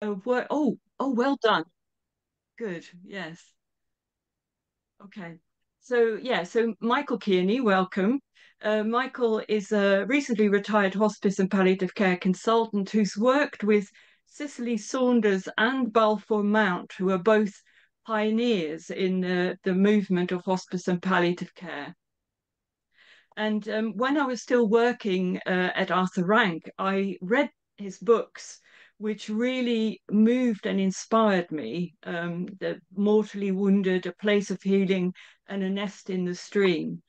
Oh, well done. Good. Yes. Okay. So Michael Kearney, welcome. Michael is a recently retired hospice and palliative care consultant who's worked with Cicely Saunders and Balfour Mount, who are both pioneers in the movement of hospice and palliative care. And when I was still working at Arthur Rank, I read his books, which really moved and inspired me. The Mortally Wounded, A Place of Healing, and A Nest in the Stream.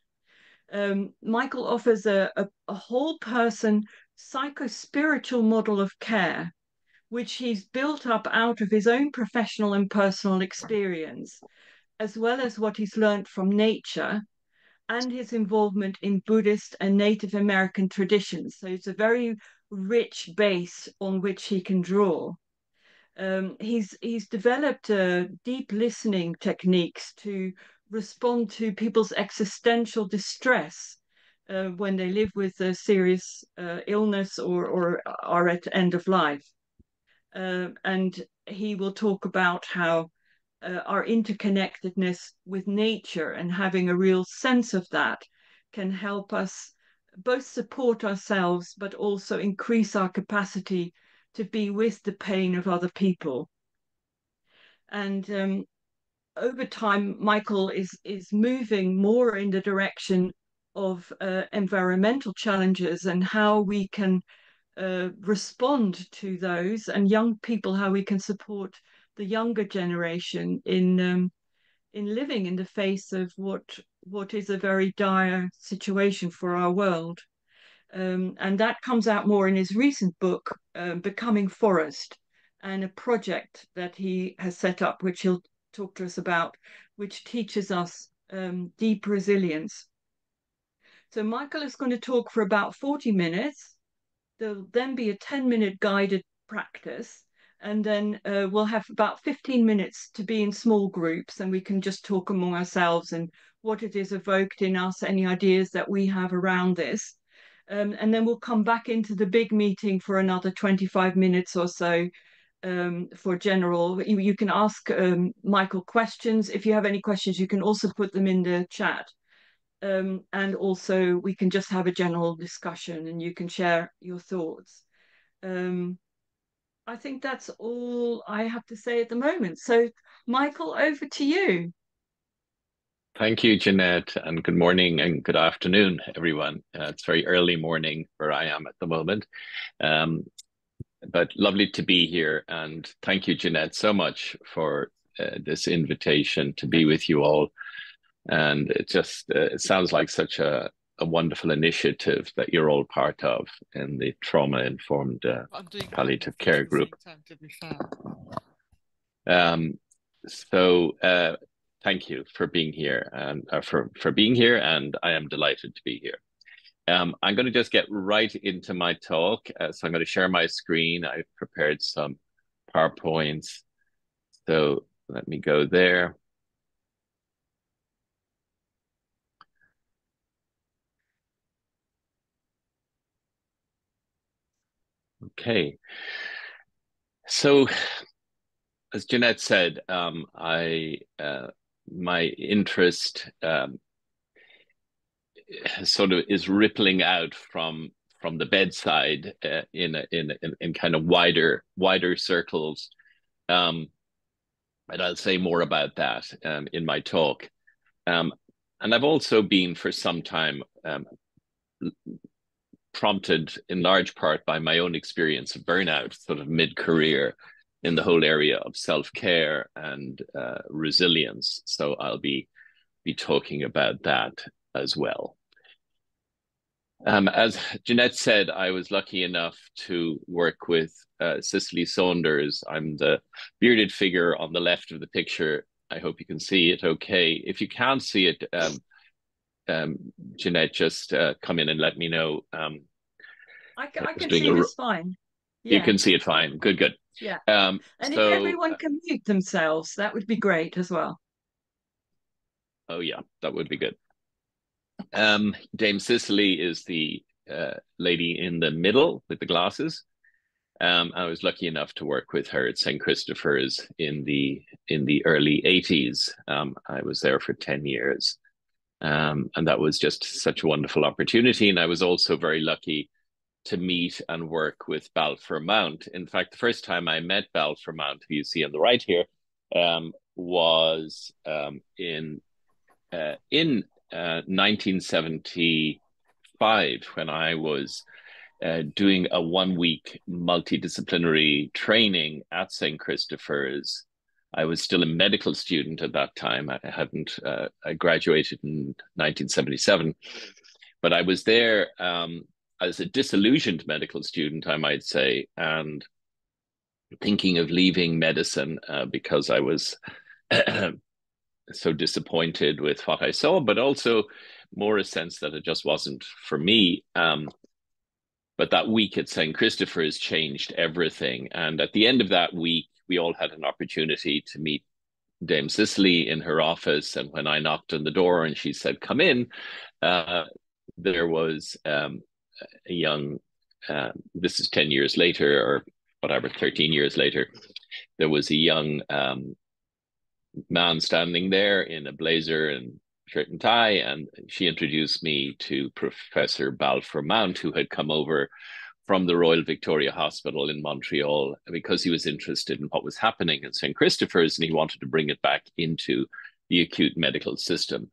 Michael offers a whole person psycho-spiritual model of care, which he's built up out of his own professional and personal experience, as well as what he's learned from nature and his involvement in Buddhist and Native American traditions. So it's a very rich base on which he can draw. He's developed deep listening techniques to respond to people's existential distress when they live with a serious illness or are at end of life. And he will talk about how our interconnectedness with nature and having a real sense of that can help us both support ourselves but also increase our capacity to be with the pain of other people. And over time, Michael is moving more in the direction of environmental challenges and how we can respond to those, and young people, how we can support the younger generation in living in the face of what is a very dire situation for our world. And that comes out more in his recent book, Becoming Forest, and a project that he has set up, which he'll talk to us about, which teaches us deep resilience. So Michael is going to talk for about 40 minutes. There'll then be a 10-minute guided practice, and then we'll have about 15 minutes to be in small groups, and we can just talk among ourselves and what it is evoked in us, any ideas that we have around this. And then we'll come back into the big meeting for another 25 minutes or so for general. You can ask Michael questions. If you have any questions, you can also put them in the chat. And also we can just have a general discussion and you can share your thoughts. Um, I think that's all I have to say at the moment. So, Michael, over to you. Thank you, Jeanette, and good morning and good afternoon, everyone. It's very early morning where I am at the moment, um, but lovely to be here. And thank you, Jeanette, so much for this invitation to be with you all. And it just it sounds like such a wonderful initiative that you're all part of in the trauma-informed palliative care group. So thank you for being here and for being here, and I am delighted to be here. I'm going to just get right into my talk. So I'm going to share my screen. I've prepared some PowerPoints. So let me go there. Okay. So as Jeanette said, my interest sort of is rippling out from the bedside in kind of wider circles, and I'll say more about that in my talk. And I've also been for some time prompted in large part by my own experience of burnout, sort of mid-career, in the whole area of self-care and resilience. So I'll be talking about that as well. As Jeanette said, I was lucky enough to work with Cicely Saunders. I'm the bearded figure on the left of the picture. I hope you can see it okay. If you can't see it, Jeanette, just come in and let me know. I can see this fine. You can see it fine. Good, good. Yeah. And if everyone can mute themselves, that would be great as well. Oh, yeah, that would be good. Dame Cicely is the lady in the middle with the glasses. I was lucky enough to work with her at St. Christopher's in the early 80s. I was there for 10 years. And that was just such a wonderful opportunity. And I was also very lucky to meet and work with Balfour Mount. In fact, the first time I met Balfour Mount, who you see on the right here, was in 1975 when I was doing a 1 week multidisciplinary training at St. Christopher's. I was still a medical student at that time. I graduated in 1977, but I was there as a disillusioned medical student, I might say, and thinking of leaving medicine because I was so disappointed with what I saw, but also more a sense that it just wasn't for me. But that week at St. Christopher's changed everything. And at the end of that week, we all had an opportunity to meet Dame Cicely in her office. And when I knocked on the door and she said, "Come in," there was a young, this is 10 years later or whatever, 13 years later, there was a young man standing there in a blazer and shirt and tie, and she introduced me to Professor Balfour Mount, who had come over from the Royal Victoria Hospital in Montreal because he was interested in what was happening at St. Christopher's and he wanted to bring it back into the acute medical system.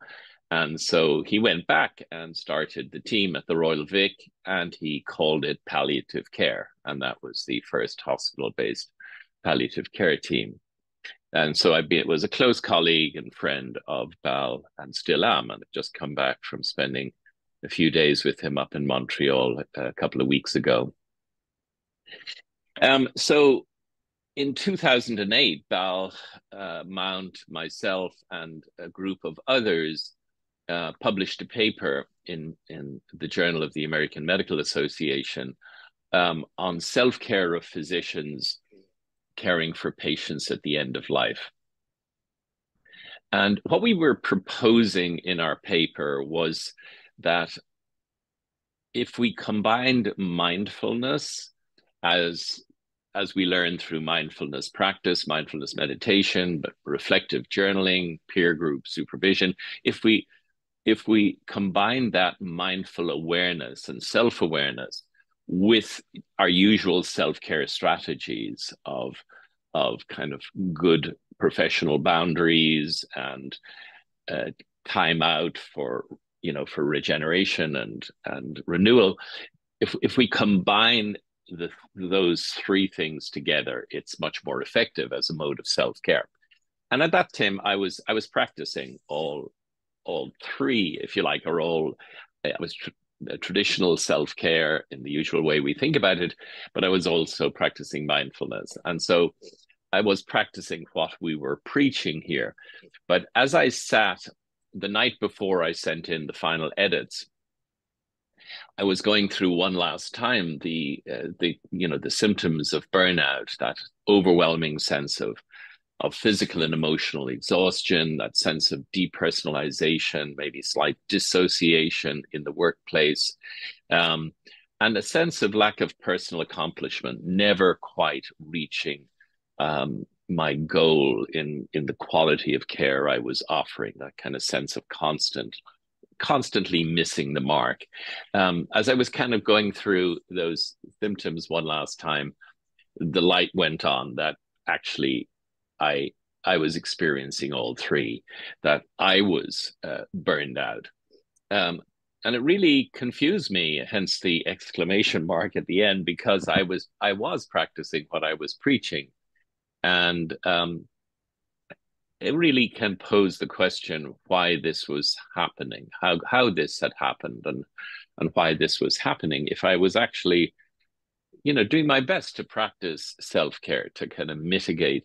And so he went back and started the team at the Royal Vic, and he called it palliative care. And that was the first hospital-based palliative care team. And so was a close colleague and friend of Bal and still am. And I've just come back from spending a few days with him up in Montreal a couple of weeks ago. So in 2008, Bal Mount, myself, and a group of others published a paper in the Journal of the American Medical Association on self-care of physicians caring for patients at the end of life. And what we were proposing in our paper was that if we combined mindfulness as we learn through mindfulness practice, mindfulness meditation, but reflective journaling, peer group supervision, if we combine that mindful awareness and self-awareness with our usual self-care strategies of kind of good professional boundaries and time out for regeneration and renewal, if we combine those three things together, it's much more effective as a mode of self-care. And at that time, I was practicing all three, if you like, I was traditional self-care in the usual way we think about it, but I was also practicing mindfulness. And so I was practicing what we were preaching here. But as I sat the night before I sent in the final edits, I was going through one last time the symptoms of burnout, that overwhelming sense of physical and emotional exhaustion, that sense of depersonalization, maybe slight dissociation in the workplace, and a sense of lack of personal accomplishment, never quite reaching my goal in the quality of care I was offering, that kind of sense of constantly missing the mark. As I was kind of going through those symptoms one last time, the light went on that actually I was experiencing all three, that I was burned out. And it really confused me, hence the exclamation mark at the end, because I was practicing what I was preaching. And it really can pose the question why this was happening, how this had happened, and why this was happening if I was actually, doing my best to practice self-care, to kind of mitigate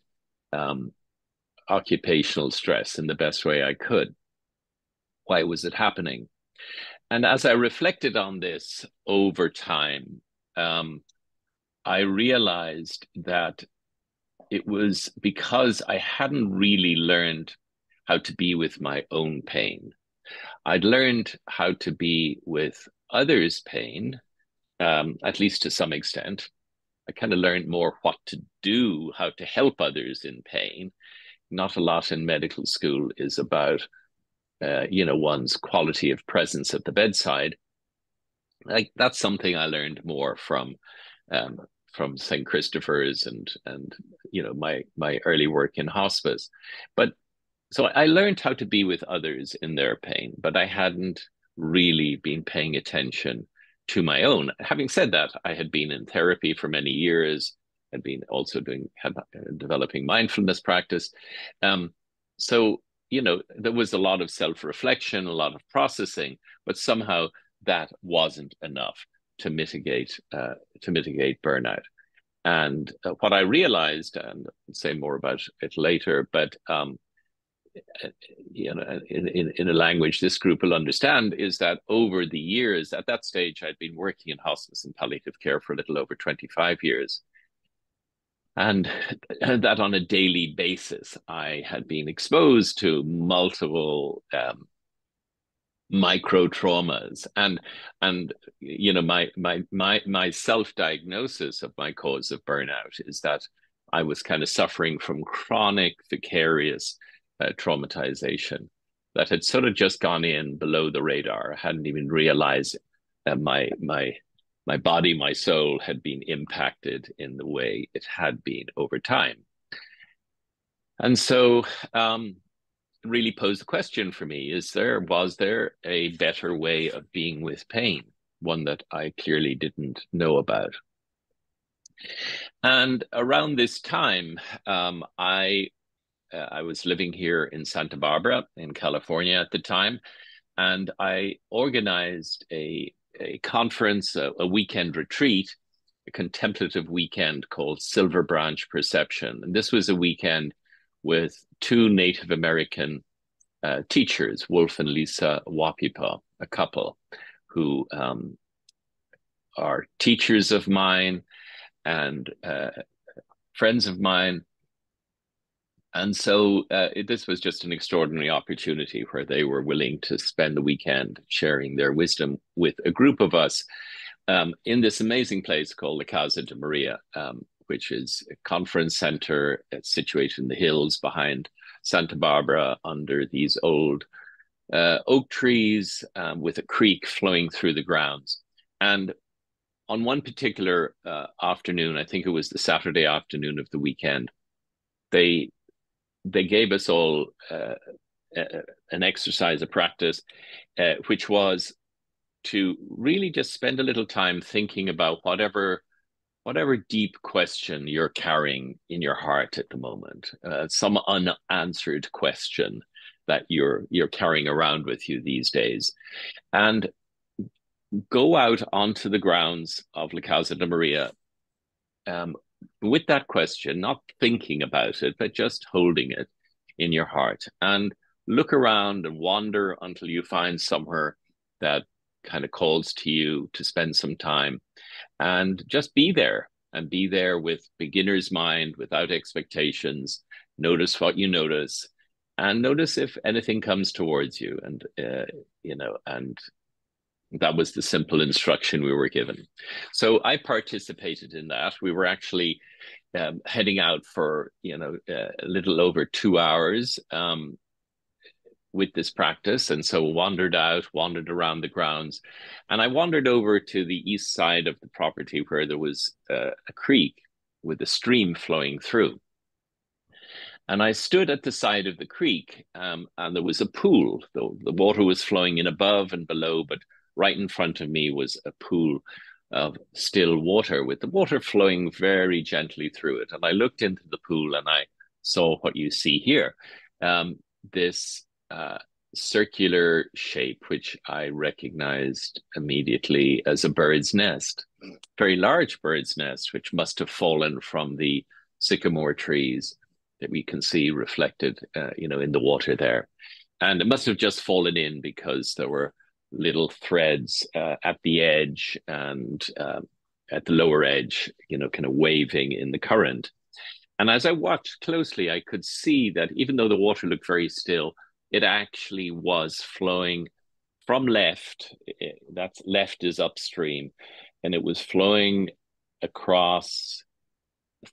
occupational stress in the best way I could. Why was it happening? And as I reflected on this over time, I realized that it was because I hadn't really learned how to be with my own pain. I'd learned how to be with others' pain, at least to some extent, I kind of learned more what to do, how to help others in pain. Not a lot in medical school is about, one's quality of presence at the bedside. Like that's something I learned more um, from St. Christopher's and my early work in hospice. But so I learned how to be with others in their pain, but I hadn't really been paying attention to my own. Having said that, I had been in therapy for many years, had been also developing mindfulness practice. Um, so, there was a lot of self-reflection, a lot of processing, but somehow that wasn't enough to mitigate burnout. And what I realized, and I'll say more about it later, but in a language this group will understand, is that over the years, at that stage, I'd been working in hospice and palliative care for a little over 25 years. And that on a daily basis, I had been exposed to multiple micro traumas and my self-diagnosis of my cause of burnout is that I was kind of suffering from chronic vicarious traumatization that had sort of just gone in below the radar. I hadn't even realized that my body, my soul had been impacted in the way it had been over time. And so really posed the question for me, was there a better way of being with pain, one that I clearly didn't know about? And around this time, I was living here in Santa Barbara in California at the time, and I organized a conference, a weekend retreat, a contemplative weekend called Silver Branch Perception. And this was a weekend with two Native American teachers, Wolf and Lisa Wapipa, a couple who are teachers of mine and friends of mine. And so this was just an extraordinary opportunity where they were willing to spend the weekend sharing their wisdom with a group of us in this amazing place called the Casa de Maria, which is a conference center. It's situated in the hills behind Santa Barbara under these old oak trees with a creek flowing through the grounds. And on one particular afternoon, I think it was the Saturday afternoon of the weekend, they gave us all an exercise, a practice, which was to really just spend a little time thinking about whatever deep question you're carrying in your heart at the moment, some unanswered question that you're carrying around with you these days, and go out onto the grounds of La Casa de Maria with that question, not thinking about it, but just holding it in your heart, and look around and wander until you find somewhere that kind of calls to you to spend some time, and just be there, and be there with beginner's mind, without expectations. Notice what you notice, and notice if anything comes towards you. And and that was the simple instruction we were given. So I participated in that. We were actually heading out for a little over 2 hours with this practice, and so wandered around the grounds, and I wandered over to the east side of the property where there was a creek with a stream flowing through. And I stood at the side of the creek, and there was a pool. The water was flowing in above and below, but right in front of me was a pool of still water, with the water flowing very gently through it. And I looked into the pool and I saw what you see here, this circular shape, which I recognized immediately as a bird's nest, very large bird's nest, which must have fallen from the sycamore trees that we can see reflected, in the water there. And it must have just fallen in because there were little threads at the edge and at the lower edge, kind of waving in the current. And as I watched closely, I could see that even though the water looked very still, it actually was flowing from left. That's left is upstream, and it was flowing across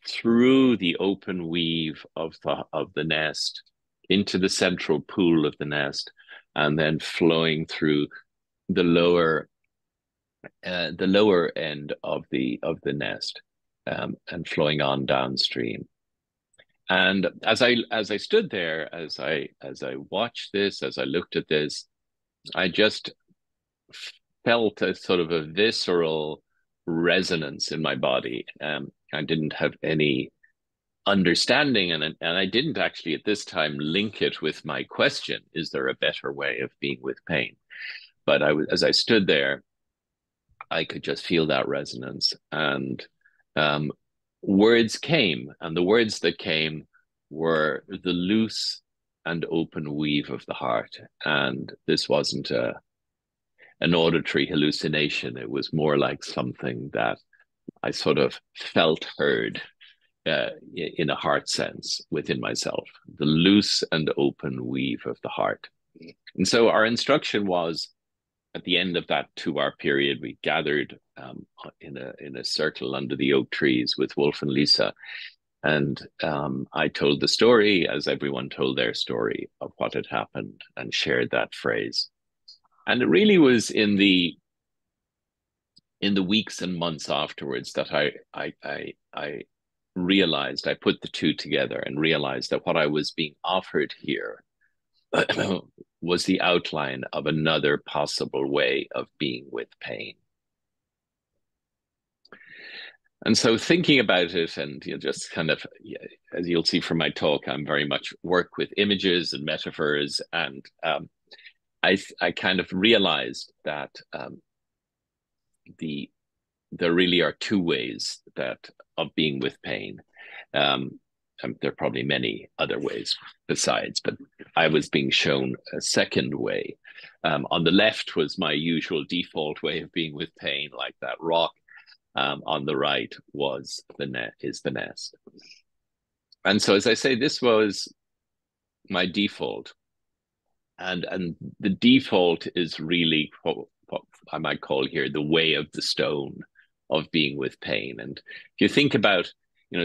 through the open weave of the nest into the central pool of the nest, and then flowing through the lower end of the nest, and flowing on downstream. And as I stood there, as I watched this, as I looked at this, I just felt a sort of a visceral resonance in my body. I didn't have any understanding, and I didn't actually at this time link it with my question: is there a better way of being with pain? But as I stood there, I could just feel that resonance, and um, words came, and the words that came were the loose and open weave of the heart. And this wasn't an auditory hallucination. It was more like something that I sort of felt heard in a heart sense within myself, the loose and open weave of the heart. And so our instruction was, at the end of that 2 hour period, we gathered in a circle under the oak trees with Wolf and Lisa. And I told the story as everyone told their story of what had happened, and shared that phrase. And it really was in the weeks and months afterwards that I realized, I put the two together and realized that what I was being offered here was the outline of another possible way of being with pain. And so thinking about it, and just kind of, as you'll see from my talk, I'm very much work with images and metaphors, and I kind of realized that there really are two ways of being with pain. There are probably many other ways besides, but I was being shown a second way. On the left was my usual default way of being with pain, like that rock. On the right was the nest. And so, as I say, this was my default. And the default is really what I might call here the way of the stone of being with pain. And if you think about,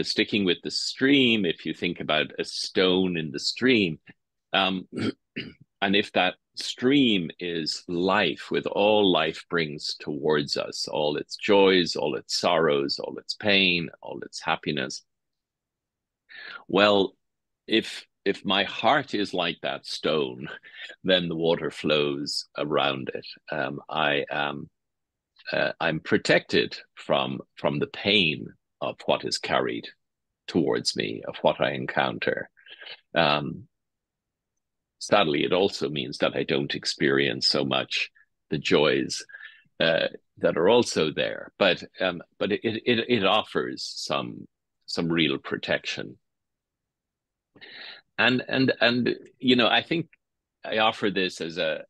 sticking with the stream, if you think about a stone in the stream, and if that stream is life, with all life brings towards us, all its joys, all its sorrows, all its pain, all its happiness. Well, if my heart is like that stone, then the water flows around it. I'm protected from the pain of what is carried towards me, of what I encounter. Sadly, it also means that I don't experience so much the joys that are also there, but it offers some real protection. And I think I offer this as a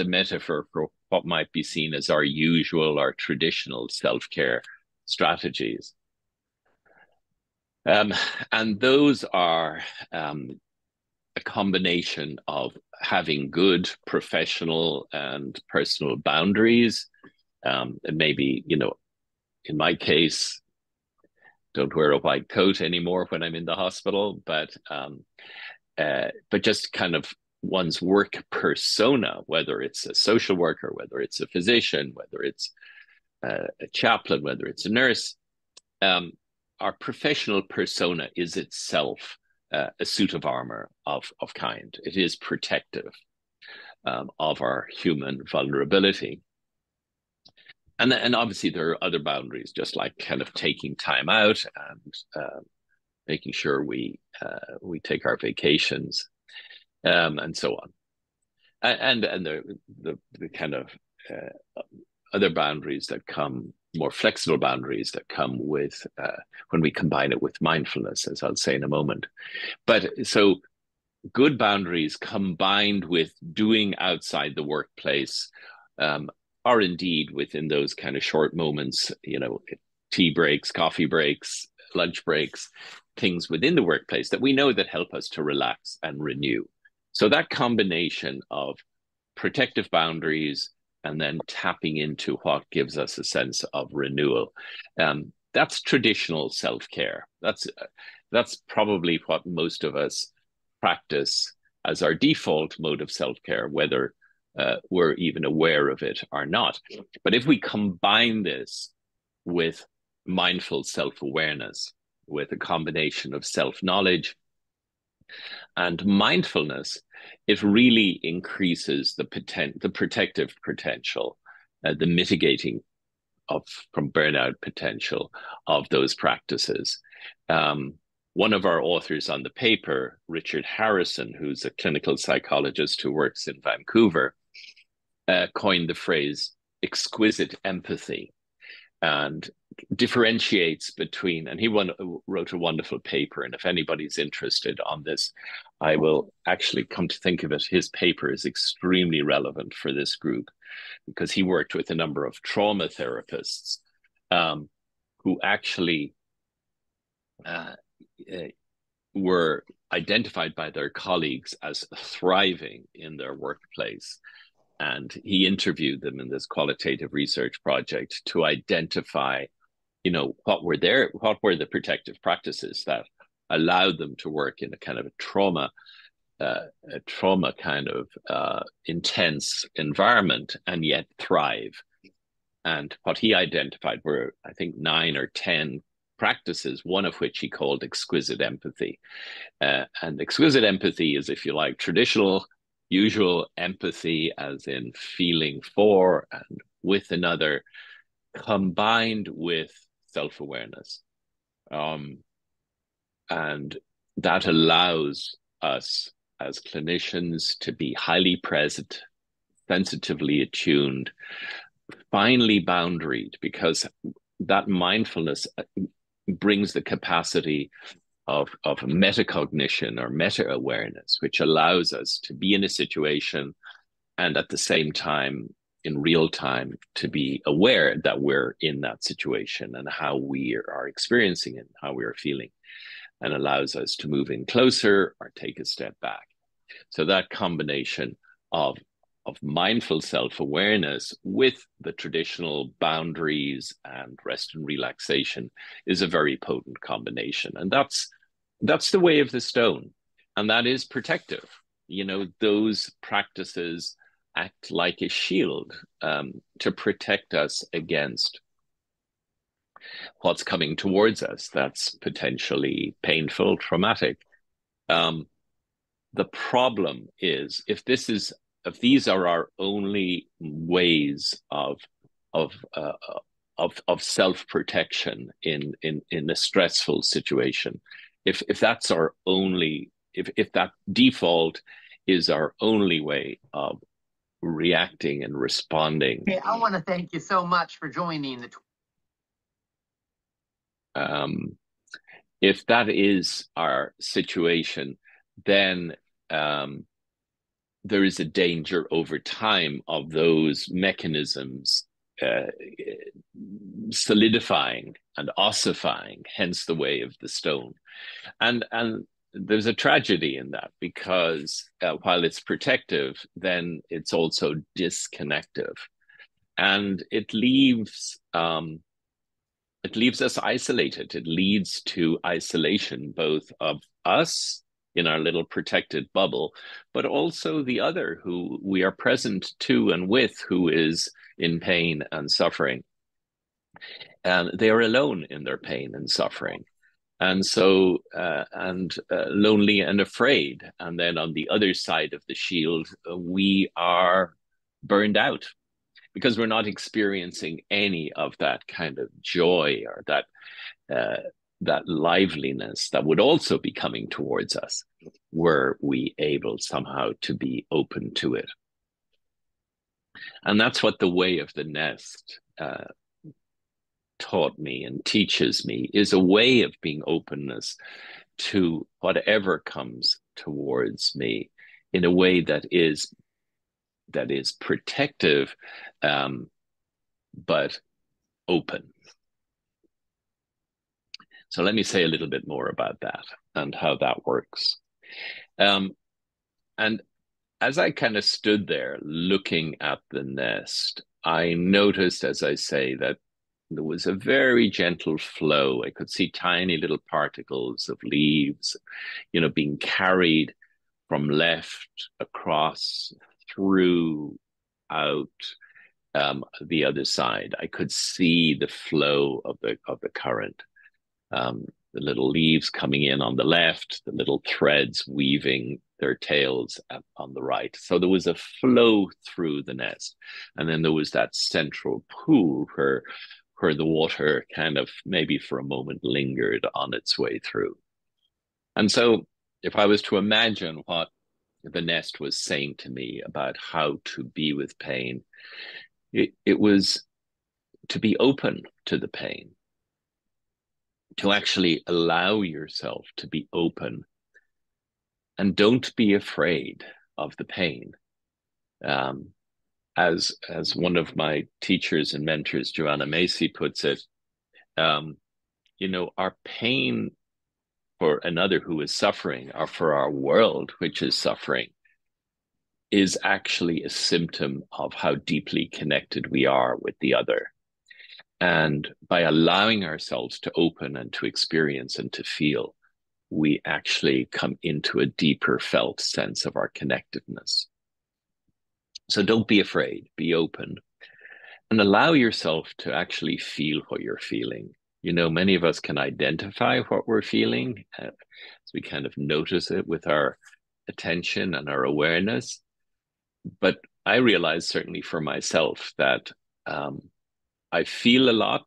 metaphor for what might be seen as our usual or traditional self-care strategies. And those are a combination of having good professional and personal boundaries. And maybe, in my case, don't wear a white coat anymore when I'm in the hospital, but just kind of one's work persona, whether it's a social worker, whether it's a physician, whether it's a chaplain, whether it's a nurse, our professional persona is itself a suit of armor of kind. It is protective of our human vulnerability. And obviously there are other boundaries, just like kind of taking time out and making sure we take our vacations, and so on. And the kind of other boundaries that come, more flexible boundaries that come with when we combine it with mindfulness, as I'll say in a moment. But so good boundaries combined with doing outside the workplace, are indeed within those kind of short moments, tea breaks, coffee breaks, lunch breaks, things within the workplace that we know that help us to relax and renew. So that combination of protective boundaries and then tapping into what gives us a sense of renewal that's traditional self-care. That's probably what most of us practice as our default mode of self-care, whether we're even aware of it or not. But if we combine this with mindful self-awareness, with a combination of self-knowledge and mindfulness, it really increases the protective potential, the mitigating of from burnout potential of those practices. One of our authors on the paper, Richard Harrison, who's a clinical psychologist who works in Vancouver, coined the phrase exquisite empathy and differentiates between, and he wrote a wonderful paper. And if anybody's interested on this, I will actually come to think of it, his paper is extremely relevant for this group because he worked with a number of trauma therapists who actually were identified by their colleagues as thriving in their workplace. And he interviewed them in this qualitative research project to identify, what were the protective practices that allowed them to work in a kind of a trauma kind of intense environment and yet thrive. And what he identified were, I think, 9 or 10 practices, one of which he called exquisite empathy. And exquisite empathy is, if you like, traditional, usual empathy, as in feeling for and with another, combined with self-awareness. And that allows us as clinicians to be highly present, sensitively attuned, finely boundaried, because that mindfulness brings the capacity of metacognition or meta-awareness, which allows us to be in a situation and at the same time, in real time, to be aware that we're in that situation and how we are experiencing it, how we are feeling, and allows us to move in closer or take a step back. So that combination of mindful self-awareness with the traditional boundaries and rest and relaxation is a very potent combination. And that's the way of the stone. And that is protective. Those practices act like a shield to protect us against what's coming towards us that's potentially painful, traumatic. The problem is if these are our only ways of self-protection in a stressful situation, if that's our only, if that default is our only way of reacting and responding. Hey, I want to thank you so much for joining the. If that is our situation, then there is a danger over time of those mechanisms solidifying and ossifying, hence the way of the stone. And there's a tragedy in that, because while it's protective, then it's also disconnective, and it leaves us isolated. It leads to isolation, both of us in our little protected bubble, but also the other who we are present to and with, who is in pain and suffering. And they are alone in their pain and suffering. And so, lonely and afraid. And then on the other side of the shield, we are burned out because we're not experiencing any of that kind of joy or that liveliness that would also be coming towards us, were we able somehow to be open to it. And that's what the way of the nest taught me and teaches me, is a way of being openness to whatever comes towards me in a way that is protective, but open. So let me say a little bit more about that and how that works. And as I kind of stood there looking at the nest, I noticed, as I say, that There was a very gentle flow. I could see tiny little particles of leaves, being carried from left across, through, out, the other side. I could see the flow of the current. The little leaves coming in on the left, the little threads weaving their tails on the right. So there was a flow through the nest. And then there was that central pool where the water kind of maybe for a moment lingered on its way through. And so if I was to imagine what the nest was saying to me about how to be with pain, it was to be open to the pain, to actually allow yourself to be open, and don't be afraid of the pain. As one of my teachers and mentors, Joanna Macy, puts it, our pain for another who is suffering, or for our world which is suffering, is actually a symptom of how deeply connected we are with the other. And by allowing ourselves to open and to experience and to feel, we actually come into a deeper felt sense of our connectedness. So don't be afraid, be open, and allow yourself to actually feel what you're feeling. Many of us can identify what we're feeling, as we kind of notice it with our attention and our awareness. But I realize, certainly for myself, that I feel a lot,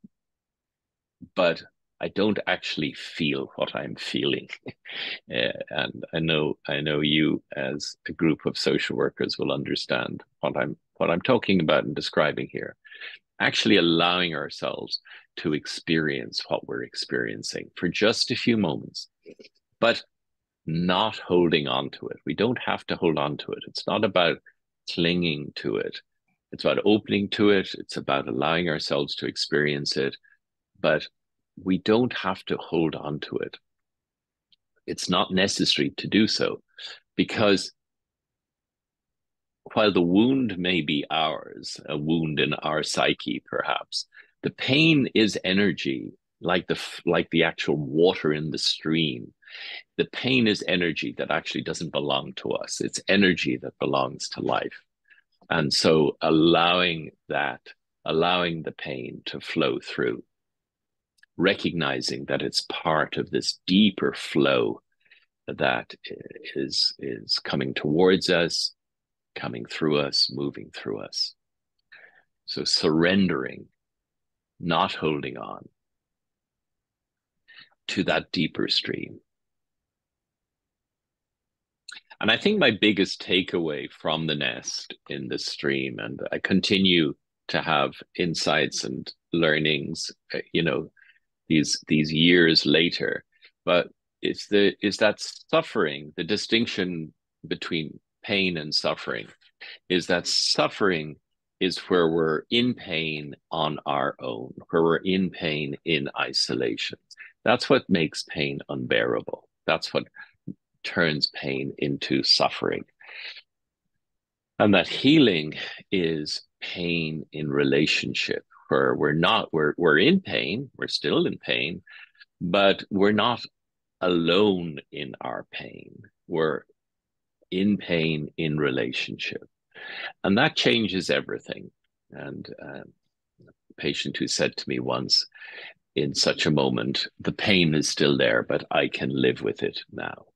but I don't actually feel what I'm feeling. And I know you, as a group of social workers, will understand what I'm talking about and describing here. Actually allowing ourselves to experience what we're experiencing for just a few moments, but not holding on to it. We don't have to hold on to it. It's not about clinging to it. It's about opening to it. It's about allowing ourselves to experience it, but we don't have to hold on to it. It's not necessary to do so, because while the wound may be ours, a wound in our psyche, perhaps, the pain is energy, like the actual water in the stream. The pain is energy that actually doesn't belong to us. It's energy that belongs to life. And so allowing the pain to flow through, recognizing that it's part of this deeper flow that is coming towards us, coming through us, moving through us. So surrendering, not holding on to that deeper stream. And I think my biggest takeaway from the nest in the stream, and I continue to have insights and learnings, these years later, but is that suffering, the distinction between pain and suffering, is that suffering is where we're in pain on our own, where we're in pain in isolation. That's what makes pain unbearable. That's what turns pain into suffering. And that healing is pain in relationship, where we're in pain, we're still in pain, but we're not alone in our pain. We're in pain in relationship. And that changes everything. And a patient who said to me once, in such a moment, the pain is still there, but I can live with it now.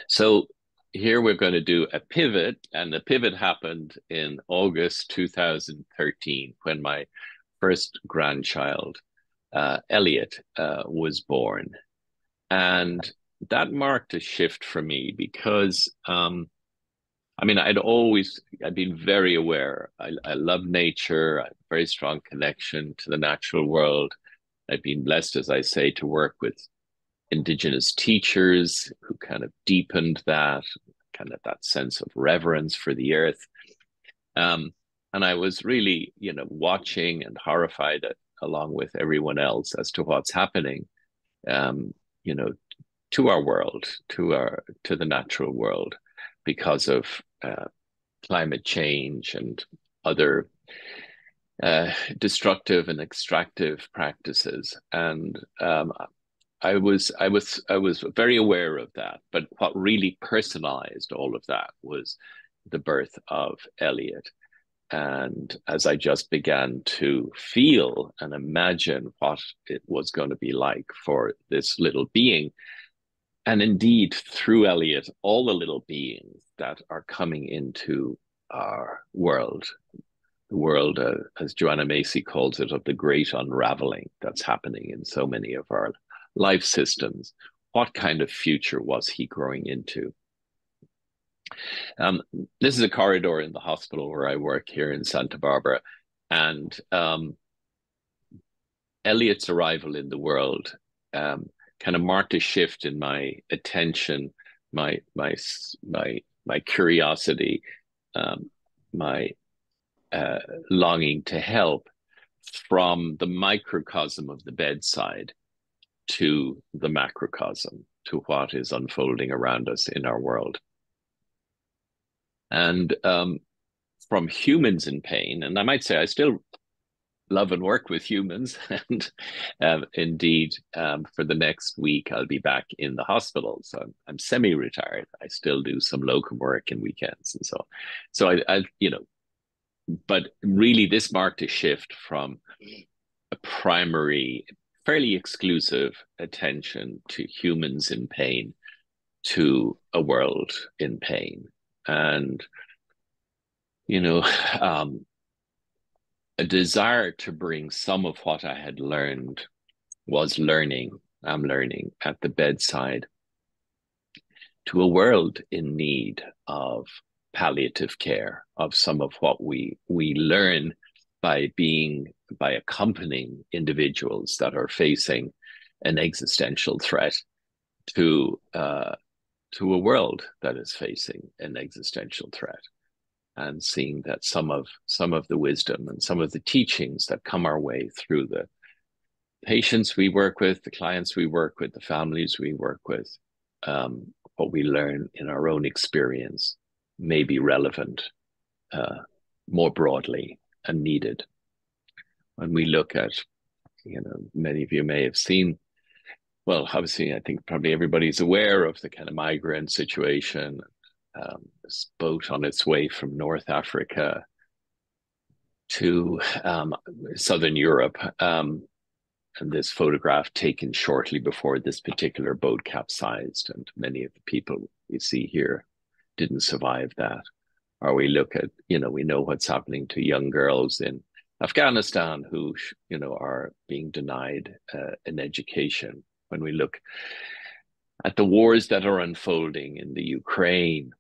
So here we're going to do a pivot, and the pivot happened in August 2013 when my first grandchild, Elliot, was born. And that marked a shift for me because, I'd been very aware. I love nature. I have a very strong connection to the natural world. I've been blessed, as I say, to work with Indigenous teachers who kind of deepened that sense of reverence for the earth. And I was really, watching and horrified along with everyone else as to what's happening, to our world, to the natural world, because of climate change and other destructive and extractive practices. And I was very aware of that. But what really personalized all of that was the birth of Elliot. And as I just began to feel and imagine what it was going to be like for this little being, and indeed through Elliot, all the little beings that are coming into our world, the world, as Joanna Macy calls it, of the great unraveling that's happening in so many of our life systems. What kind of future was he growing into? This is a corridor in the hospital where I work here in Santa Barbara, and Elliot's arrival in the world kind of marked a shift in my attention, my curiosity, my longing to help, from the microcosm of the bedside to the macrocosm, to what is unfolding around us in our world. And from humans in pain, and I might say I still love and work with humans, and indeed, for the next week, I'll be back in the hospital. So I'm semi-retired. I still do some locum work and weekends and so on. So I but really this marked a shift from a primary, fairly exclusive attention to humans in pain to a world in pain. And, a desire to bring some of what I had learned, I'm learning at the bedside, to a world in need of palliative care, of some of what we learn by accompanying individuals that are facing an existential threat to a world that is facing an existential threat, and seeing that some of the wisdom and some of the teachings that come our way through the patients we work with, the clients we work with, the families we work with, what we learn in our own experience may be relevant more broadly and needed. When we look at, many of you may have seen, well, obviously, I think probably everybody's aware of the kind of migrant situation, this boat on its way from North Africa to Southern Europe, and this photograph taken shortly before this particular boat capsized, and many of the people you see here didn't survive that. Or we look at, we know what's happening to young girls in Afghanistan who, are being denied an education. When we look at the wars that are unfolding in the Ukraine,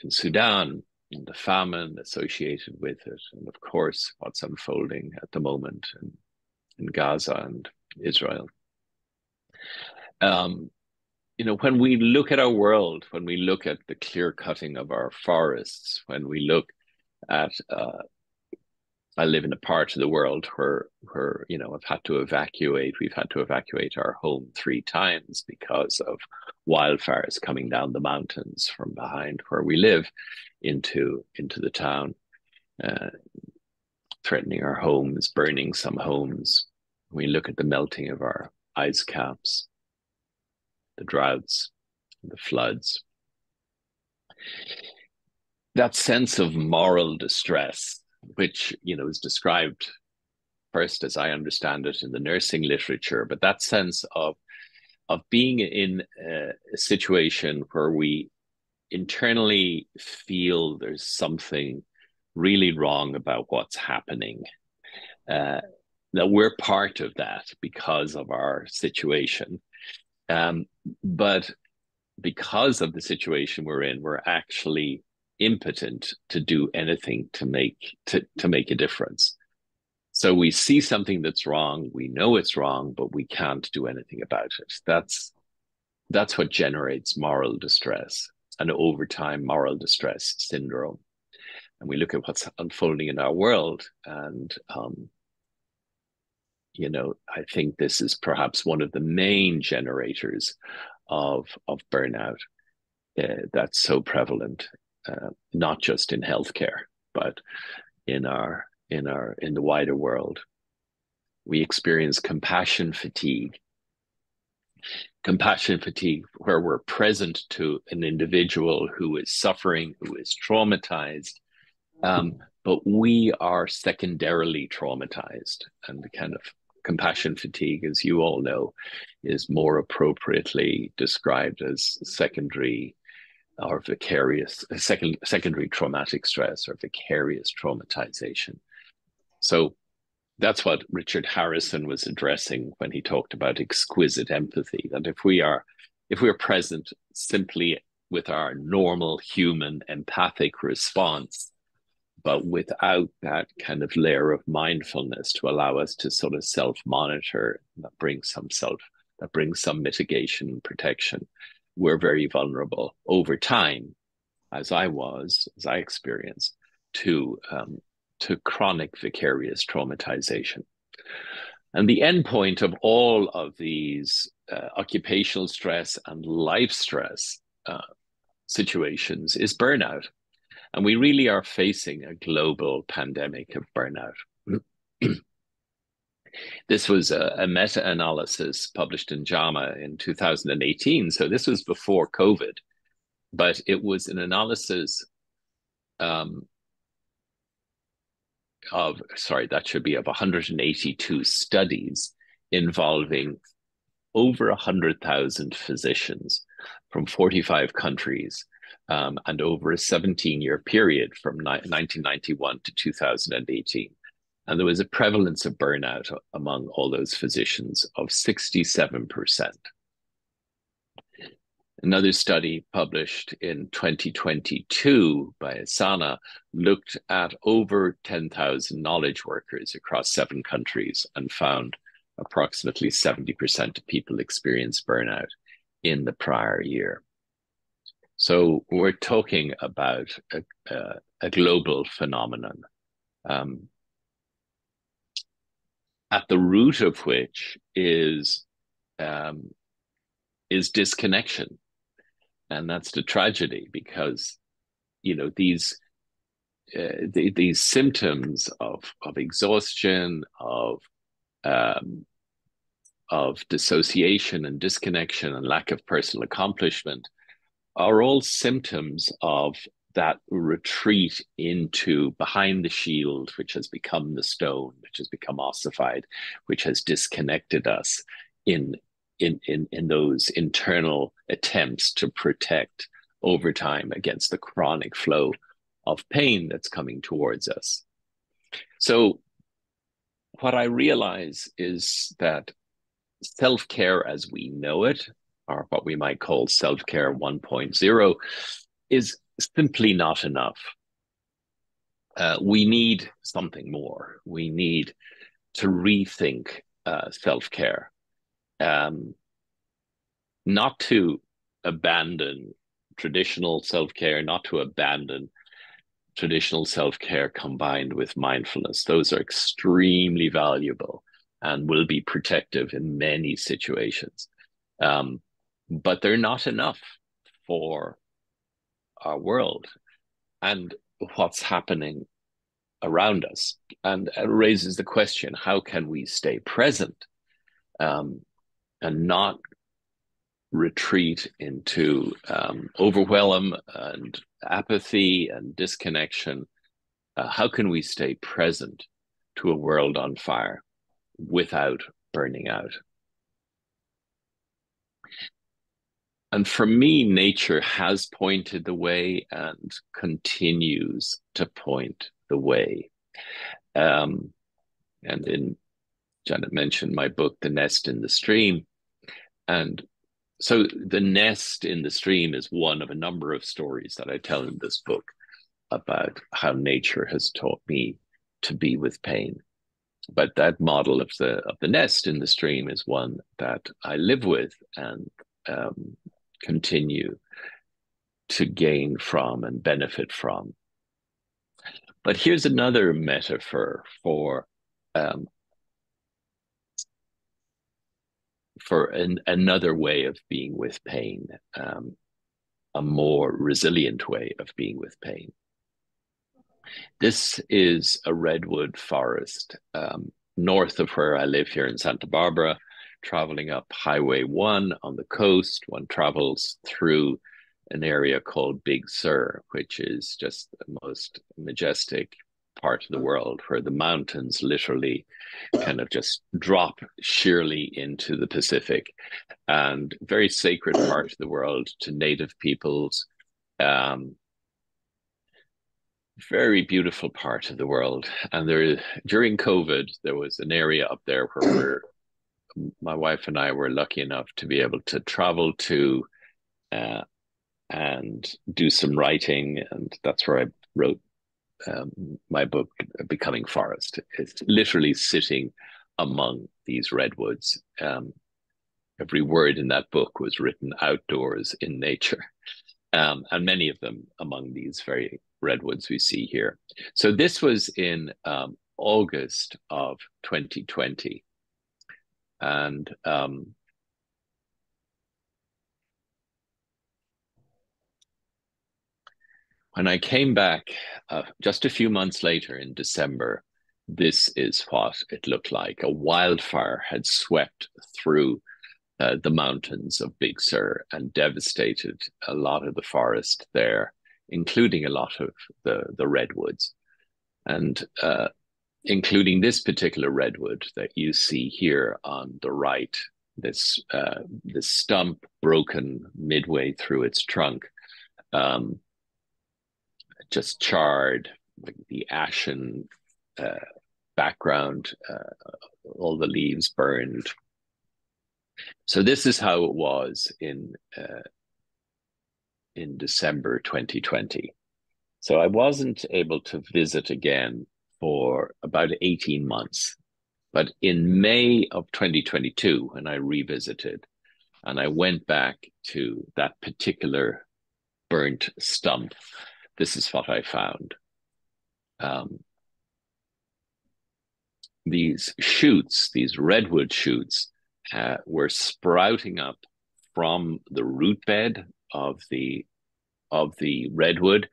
in Sudan, and the famine associated with it, and of course, what's unfolding at the moment in Gaza and Israel. When we look at our world, when we look at the clear cutting of our forests, when we look at, I live in a part of the world where I've had to evacuate. We've had to evacuate our home 3 times because of wildfires coming down the mountains from behind where we live into the town, threatening our homes, burning some homes. We look at the melting of our ice caps, the droughts, the floods. That sense of moral distress, which, is described first, as I understand it, in the nursing literature, but that sense of being in a situation where we internally feel there's something really wrong about what's happening, that we're part of that because of our situation. But because of the situation we're in, we're actually impotent to do anything to make a difference. So we see something that's wrong, we know it's wrong, but we can't do anything about it. That's what generates moral distress, and over time moral distress syndrome. And we look at what's unfolding in our world, and I think this is perhaps one of the main generators of burnout that's so prevalent, not just in healthcare, but in our in the wider world. We experience compassion fatigue. Compassion fatigue, where we're present to an individual who is suffering, who is traumatized, but we are secondarily traumatized. And the kind of compassion fatigue, as you all know, is more appropriately described as secondary or vicarious, secondary traumatic stress or vicarious traumatization. So that's what Richard Harrison was addressing when he talked about exquisite empathy, that if we are present simply with our normal human empathic response, but without that kind of layer of mindfulness to allow us to sort of self-monitor, that brings some mitigation and protection, we're very vulnerable over time, as I experienced, to chronic vicarious traumatization. And the end point of all of these occupational stress and life stress situations is burnout. And we really are facing a global pandemic of burnout. This was a meta-analysis published in JAMA in 2018. So this was before COVID, but it was an analysis of 182 studies involving over 100,000 physicians from 45 countries, and over a 17-year period from 1991 to 2018. And there was a prevalence of burnout among all those physicians of 67%. Another study published in 2022 by Asana looked at over 10,000 knowledge workers across 7 countries and found approximately 70% of people experienced burnout in the prior year. So we're talking about a global phenomenon, at the root of which is disconnection. And that's the tragedy, because, you know, these symptoms of exhaustion, of dissociation and disconnection and lack of personal accomplishment are all symptoms of that retreat into behind the shield, which has become the stone, which has become ossified, which has disconnected us in those internal attempts to protect over time against the chronic flow of pain that's coming towards us. So what I realize is that self-care as we know it, or what we might call self-care 1.0, is simply not enough. We need something more. We need to rethink self-care. Not to abandon traditional self-care, not to abandon traditional self-care combined with mindfulness. Those are extremely valuable and will be protective in many situations. But they're not enough for our world and what's happening around us. And it raises the question, how can we stay present and not retreat into overwhelm and apathy and disconnection? How can we stay present to a world on fire without burning out? And for me, nature has pointed the way and continues to point the way. And Janet mentioned my book, The Nest in the Stream. And so the nest in the stream is one of a number of stories that I tell in this book about how nature has taught me to be with pain. But that model of the nest in the stream is one that I live with and continue to gain from and benefit from. But here's another metaphor for another way of being with pain, a more resilient way of being with pain. This is a redwood forest north of where I live here in Santa Barbara. Traveling up Highway 1 on the coast, one travels through an area called Big Sur, which is just the most majestic part of the world, where the mountains literally kind of just drop sheerly into the Pacific, and very sacred part of the world to Native peoples. Very beautiful part of the world. And during COVID, there was an area up there where my wife and I were lucky enough to be able to travel to and do some writing. And that's where I wrote my book, Becoming Forest. It's literally sitting among these redwoods. Every word in that book was written outdoors in nature. And many of them among these very redwoods we see here. So this was in August of 2020. And when I came back just a few months later in December, this is what it looked like. A wildfire had swept through the mountains of Big Sur and devastated a lot of the forest there, including a lot of the redwoods, and including this particular redwood that you see here on the right. This stump broken midway through its trunk, just charred, like the ashen background, all the leaves burned. So this is how it was in December 2020. So I wasn't able to visit again for about 18 months. But in May of 2022, when I revisited and I went back to that particular burnt stump, this is what I found. These shoots, these redwood shoots, were sprouting up from the root bed of the redwood,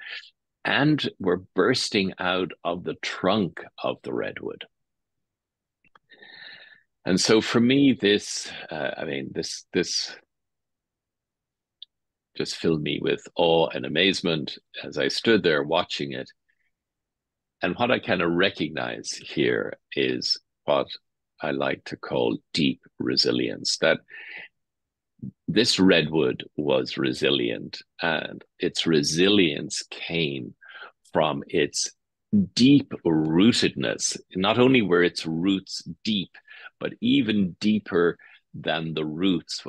and were bursting out of the trunk of the redwood. And so for me, this just filled me with awe and amazement as I stood there watching it. And what I kind of recognize here is what I like to call deep resilience, that this redwood was resilient, and its resilience came from its deep rootedness. Not only were its roots deep, but even deeper than the roots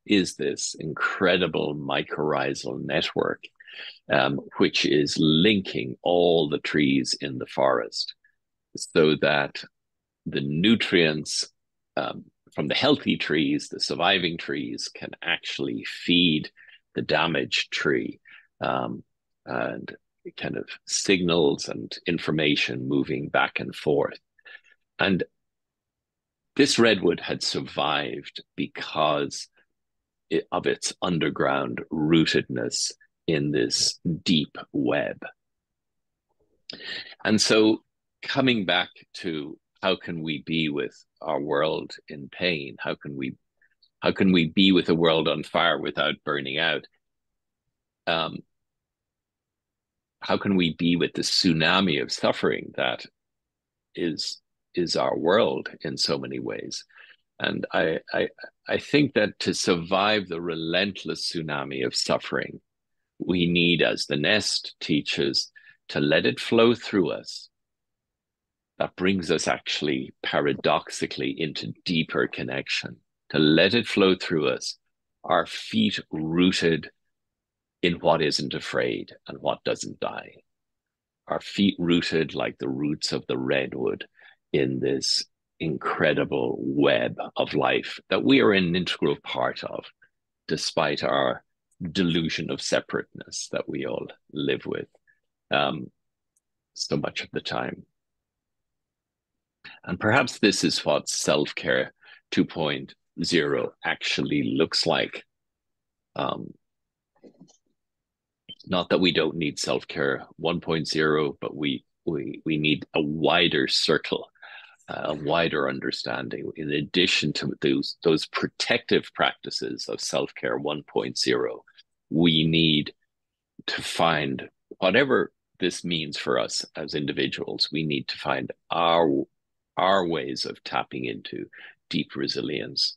is this incredible mycorrhizal network, which is linking all the trees in the forest, so that the nutrients from the healthy trees, the surviving trees, can actually feed the damaged tree, and kind of signals and information moving back and forth. And this redwood had survived because of its underground rootedness in this deep web. And so coming back to how can we be with our world in pain? How can we be with a world on fire without burning out? How can we be with the tsunami of suffering that is our world in so many ways? And I think that to survive the relentless tsunami of suffering, we need, as the nest teaches, to let it flow through us. That brings us actually paradoxically into deeper connection, to let it flow through us, our feet rooted in what isn't afraid and what doesn't die. Our feet rooted like the roots of the redwood in this incredible web of life that we are an integral part of, despite our delusion of separateness that we all live with so much of the time. And perhaps this is what self-care 2.0 actually looks like. Not that we don't need self-care 1.0, but we need a wider circle, a wider understanding. In addition to those protective practices of self-care 1.0, we need to find, whatever this means for us as individuals, we need to find our ways of tapping into deep resilience.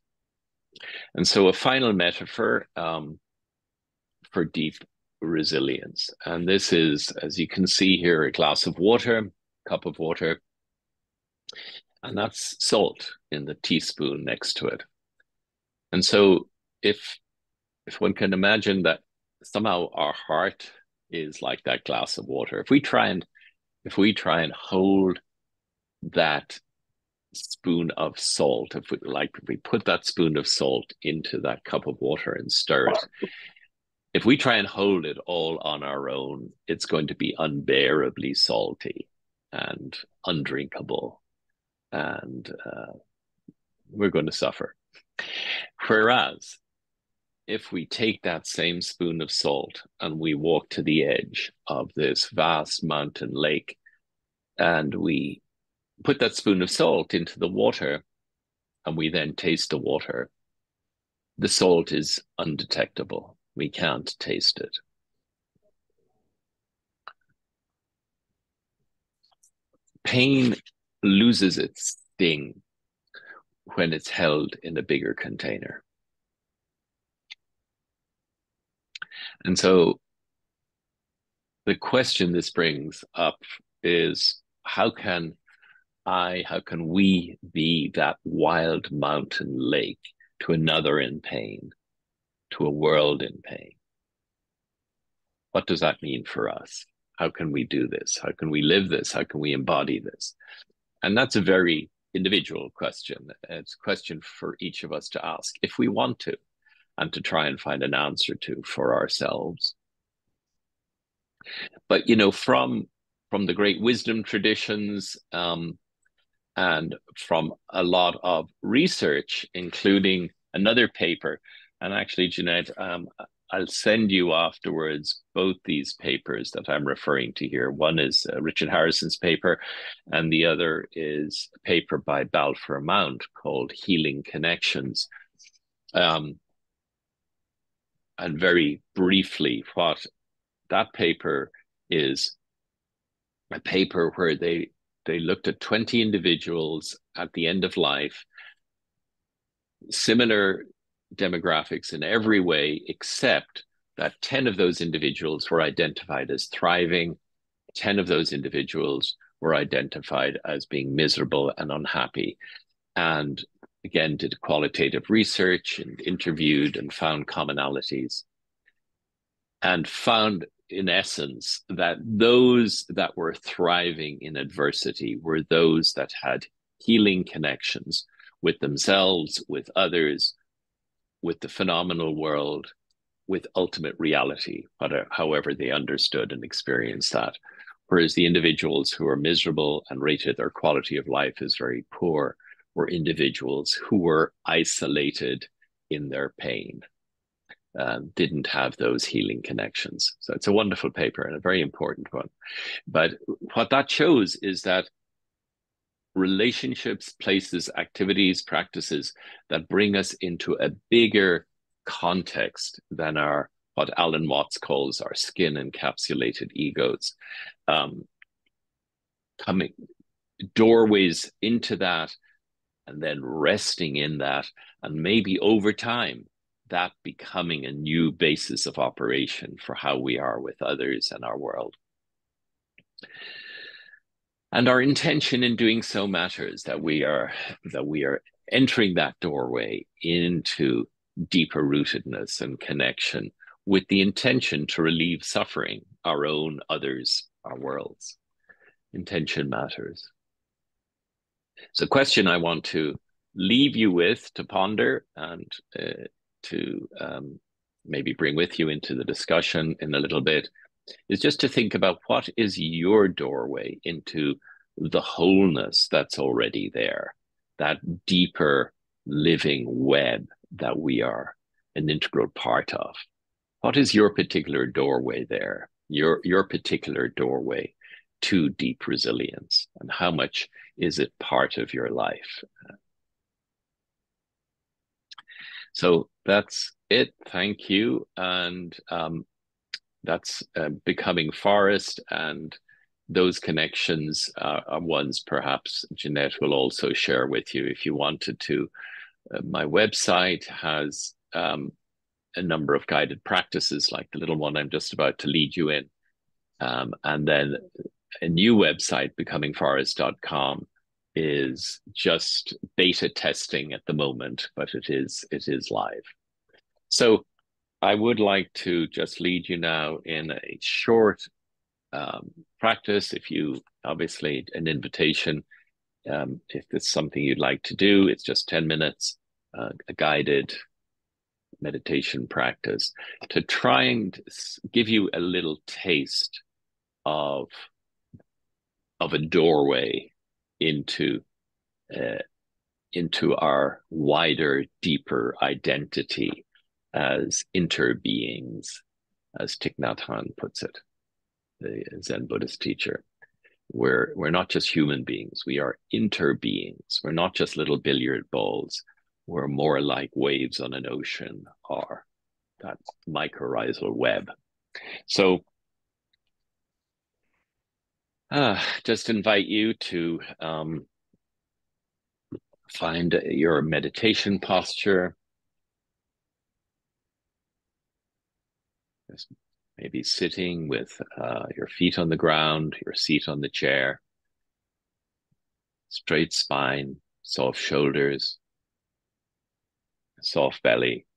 And so a final metaphor for deep resilience. And this is, as you can see here, a glass of water, cup of water, and that's salt in the teaspoon next to it. And so if one can imagine that somehow our heart is like that glass of water, if we try and hold that spoon of salt, if we put that spoon of salt into that cup of water and stir it, if we try and hold it all on our own, it's going to be unbearably salty and undrinkable, and we're going to suffer. Whereas if we take that same spoon of salt and we walk to the edge of this vast mountain lake and we put that spoon of salt into the water and we then taste the water, the salt is undetectable. We can't taste it. Pain loses its sting when it's held in a bigger container. And so the question this brings up is, how can we be that wild mountain lake to another in pain, to a world in pain? What does that mean for us? How can we do this? How can we live this? How can we embody this? And that's a very individual question. It's a question for each of us to ask if we want to, and to try and find an answer to for ourselves. But, from the great wisdom traditions, and from a lot of research, including another paper, and actually, Jeanette, I'll send you afterwards both these papers that I'm referring to here. One is Richard Harrison's paper, and the other is a paper by Balfour called Healing Connections. And very briefly, what that paper is, a paper where they looked at 20 individuals at the end of life, similar demographics in every way, except that 10 of those individuals were identified as thriving, 10 of those individuals were identified as being miserable and unhappy. And again, did qualitative research and interviewed and found commonalities, and found, in essence, that those that were thriving in adversity were those that had healing connections with themselves, with others, with the phenomenal world, with ultimate reality, however they understood and experienced that. Whereas the individuals who were miserable and rated their quality of life as very poor were individuals who were isolated in their pain, didn't have those healing connections. So it's a wonderful paper and a very important one. But what that shows is that relationships, places, activities, practices that bring us into a bigger context than what Alan Watts calls our skin encapsulated egos, coming doorways into that, and then resting in that, and maybe over time that becoming a new basis of operation for how we are with others and our world. And our intention in doing so matters, that we are entering that doorway into deeper rootedness and connection with the intention to relieve suffering, our own, others, our worlds. Intention matters. So the question I want to leave you with to ponder and to maybe bring with you into the discussion in a little bit is just to think about, what is your doorway into the wholeness that's already there, that deeper living web that we are an integral part of. What is your particular doorway there? Your particular doorway to deep resilience, and how much is it part of your life? So that's it. Thank you. And that's Becoming Forest, and those connections are ones perhaps Jeanette will also share with you if you wanted to. My website has a number of guided practices, like the little one I'm just about to lead you in. And then a new website, becomingforest.com, is just beta testing at the moment, but it is live. So I would like to just lead you now in a short practice. If you, obviously, an invitation, if it's something you'd like to do, it's just 10 minutes, a guided meditation practice to try and give you a little taste of a doorway into our wider, deeper identity as interbeings, as Thich Nhat Hanh puts it, the Zen Buddhist teacher. We're not just human beings, we are interbeings. We're not just little billiard balls. We're more like waves on an ocean, or that mycorrhizal web. So just invite you to find your meditation posture. Just maybe sitting with your feet on the ground, your seat on the chair, straight spine, soft shoulders, soft belly.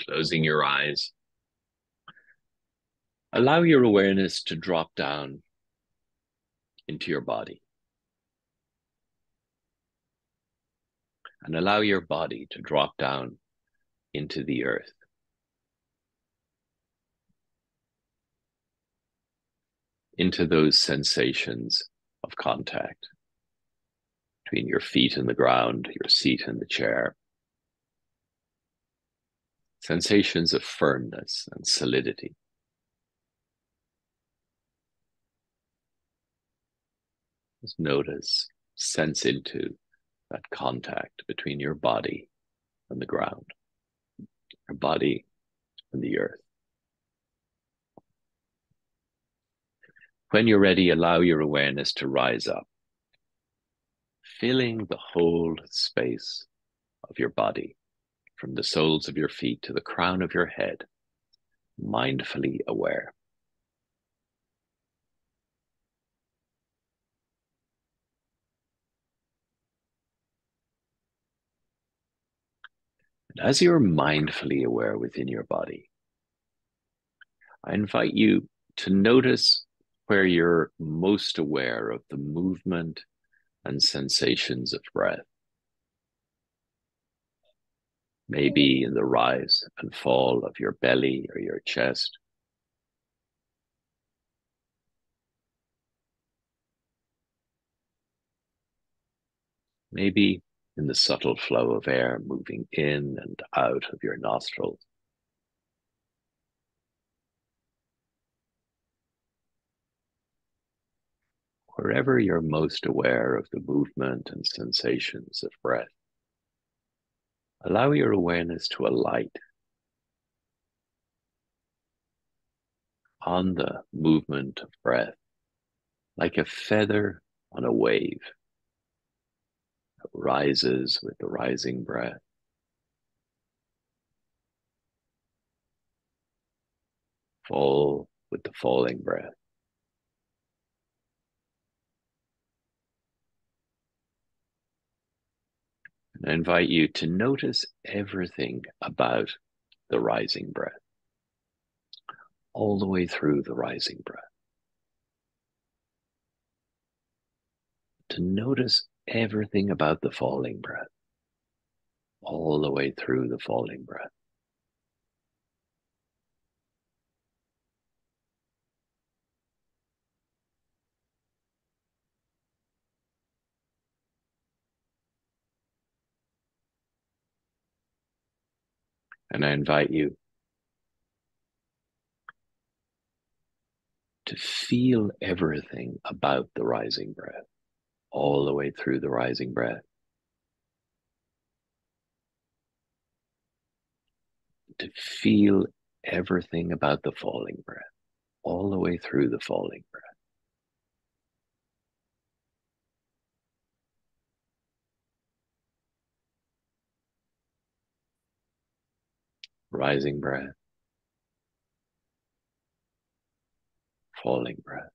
Closing your eyes. Allow your awareness to drop down into your body. And allow your body to drop down into the earth. Into those sensations of contact between your feet and the ground, your seat and the chair. Sensations of firmness and solidity. Just notice, sense into that contact between your body and the ground, your body and the earth. When you're ready, allow your awareness to rise up, filling the whole space of your body, from the soles of your feet to the crown of your head, mindfully aware. And as you're mindfully aware within your body, I invite you to notice where you're most aware of the movement and sensations of breath. Maybe in the rise and fall of your belly or your chest. Maybe in the subtle flow of air moving in and out of your nostrils. Wherever you're most aware of the movement and sensations of breath, allow your awareness to alight on the movement of breath, like a feather on a wave that rises with the rising breath, fall with the falling breath. And I invite you to notice everything about the rising breath, all the way through the rising breath. To notice everything about the falling breath, all the way through the falling breath. And I invite you to feel everything about the rising breath, all the way through the rising breath. To feel everything about the falling breath, all the way through the falling breath. Rising breath, falling breath.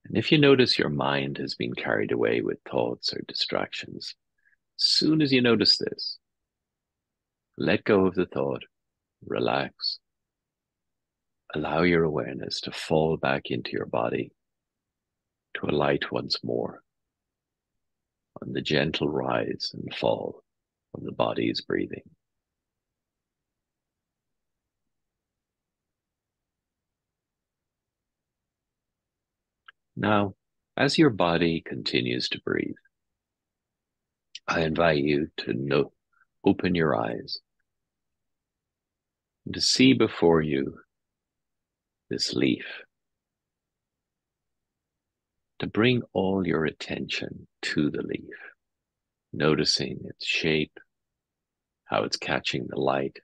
And if you notice your mind has been carried away with thoughts or distractions, as soon as you notice this, let go of the thought, relax, allow your awareness to fall back into your body, to alight once more on the gentle rise and fall of the body's breathing. Now, as your body continues to breathe, I invite you to open your eyes and to see before you this leaf, to bring all your attention to the leaf, noticing its shape, how it's catching the light,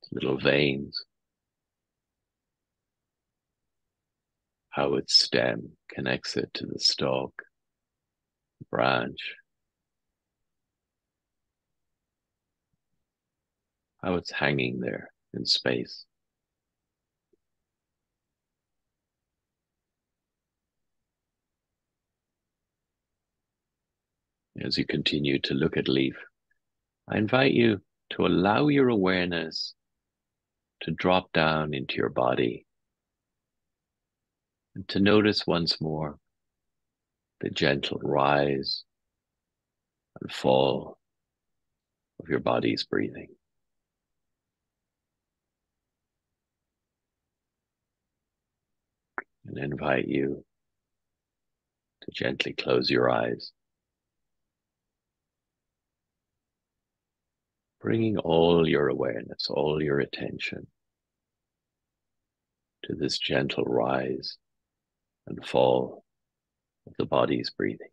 its little veins, how its stem connects it to the stalk, branch, how it's hanging there in space. As you continue to look at leaf, I invite you to allow your awareness to drop down into your body and to notice once more the gentle rise and fall of your body's breathing. And I invite you to gently close your eyes, bringing all your awareness, all your attention to this gentle rise and fall of the body's breathing.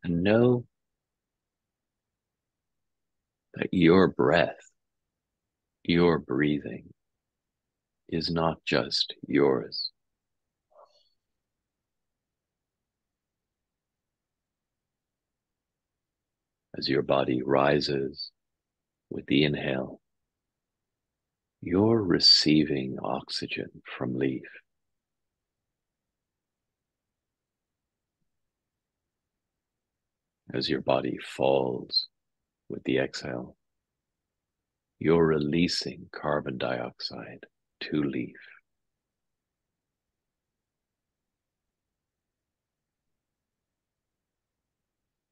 And know that your breath, your breathing is not just yours. As your body rises with the inhale, you're receiving oxygen from leaf. As your body falls with the exhale, you're releasing carbon dioxide to leaf.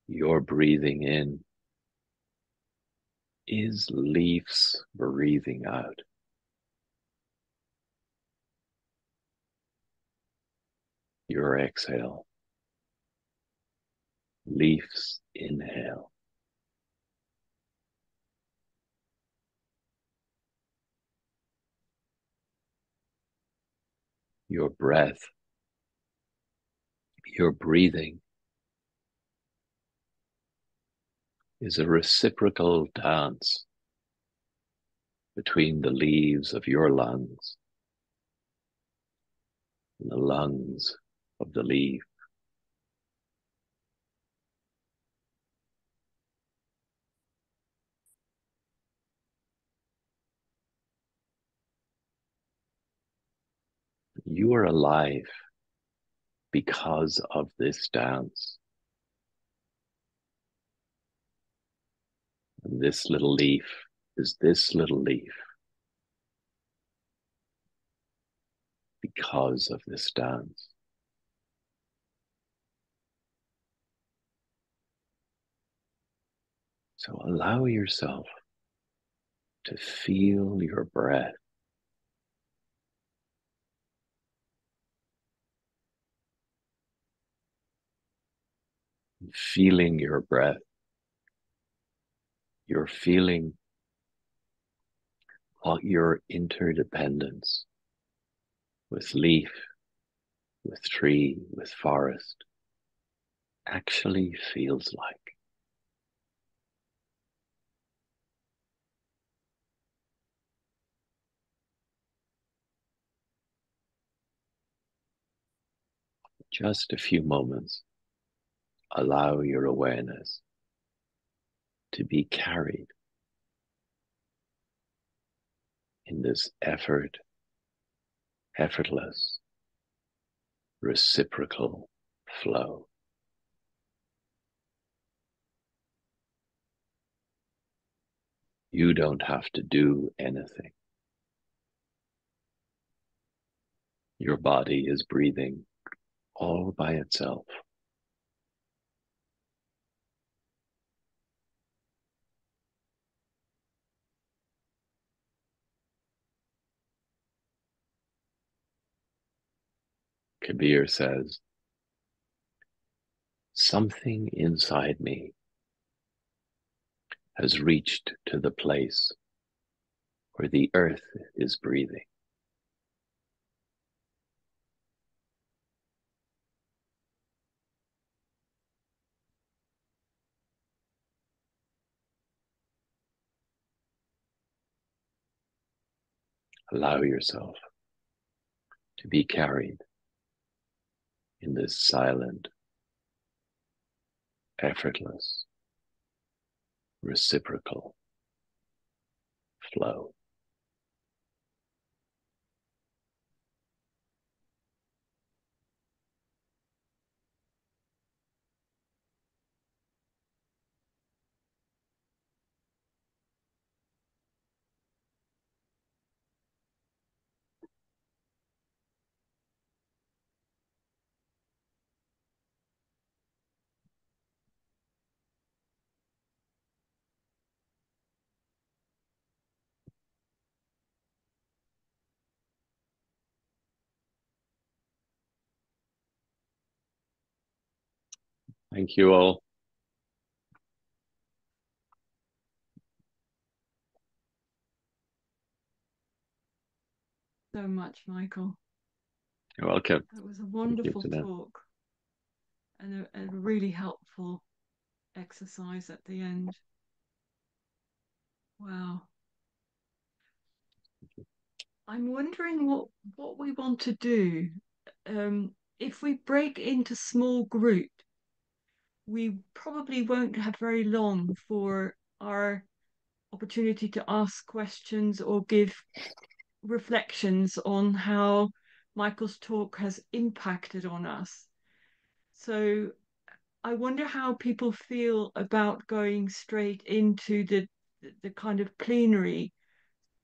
Your breathing in is leaf's breathing out. Your exhale, leaf's inhale. Your breath, your breathing is a reciprocal dance between the leaves of your lungs and the lungs of the leaf. You are alive because of this dance. And this little leaf is this little leaf because of this dance. So allow yourself to feel your breath. Feeling your breath. You're feeling what your interdependence with leaf, with tree, with forest actually feels like. Just a few moments, allow your awareness to be carried in this effortless, reciprocal flow. You don't have to do anything. Your body is breathing all by itself. Kabir says, something inside me has reached to the place where the earth is breathing. Allow yourself to be carried in this silent, effortless, reciprocal flow. Thank you all. So much, Michael. You're welcome. That was a wonderful talk and a really helpful exercise at the end. Wow. I'm wondering what we want to do. If we break into small groups, we probably won't have very long for our opportunity to ask questions or give reflections on how Michael's talk has impacted on us. So I wonder how people feel about going straight into the kind of plenary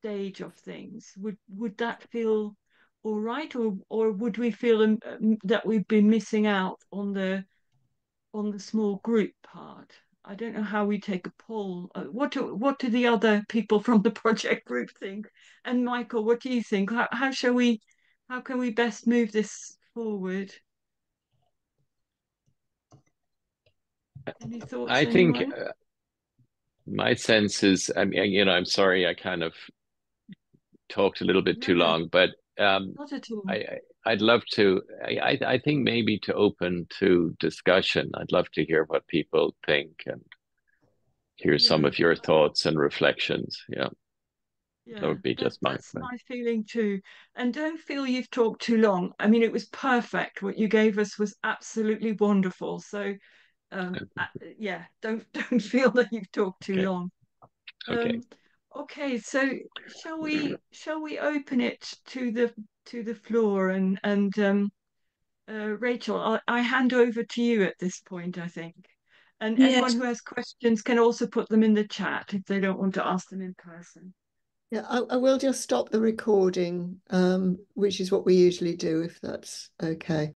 stage of things. Would that feel all right, or would we feel that we've been missing out on the small group part? I don't know how we take a poll. What do the other people from the project group think? And Michael, what do you think? How can we best move this forward? Any thoughts, I think anyone? my sense is, I mean, I'm sorry, I kind of talked a little bit too No, long, but not at all. I'd love to. I think maybe to open to discussion. I'd love to hear what people think and hear some Yeah, of your thoughts and reflections. Yeah, that yeah, would be just my that's my feeling too. And don't feel you've talked too long. I mean, it was perfect. What you gave us was absolutely wonderful. So, yeah, don't don't feel that you've talked too okay. long. Okay. Um, okay, so shall we open it to the floor and Rachel, I hand over to you at this point, I think. And anyone Yes, who has questions can also put them in the chat if they don't want to ask them in person. Yeah, I will just stop the recording, which is what we usually do, if that's okay.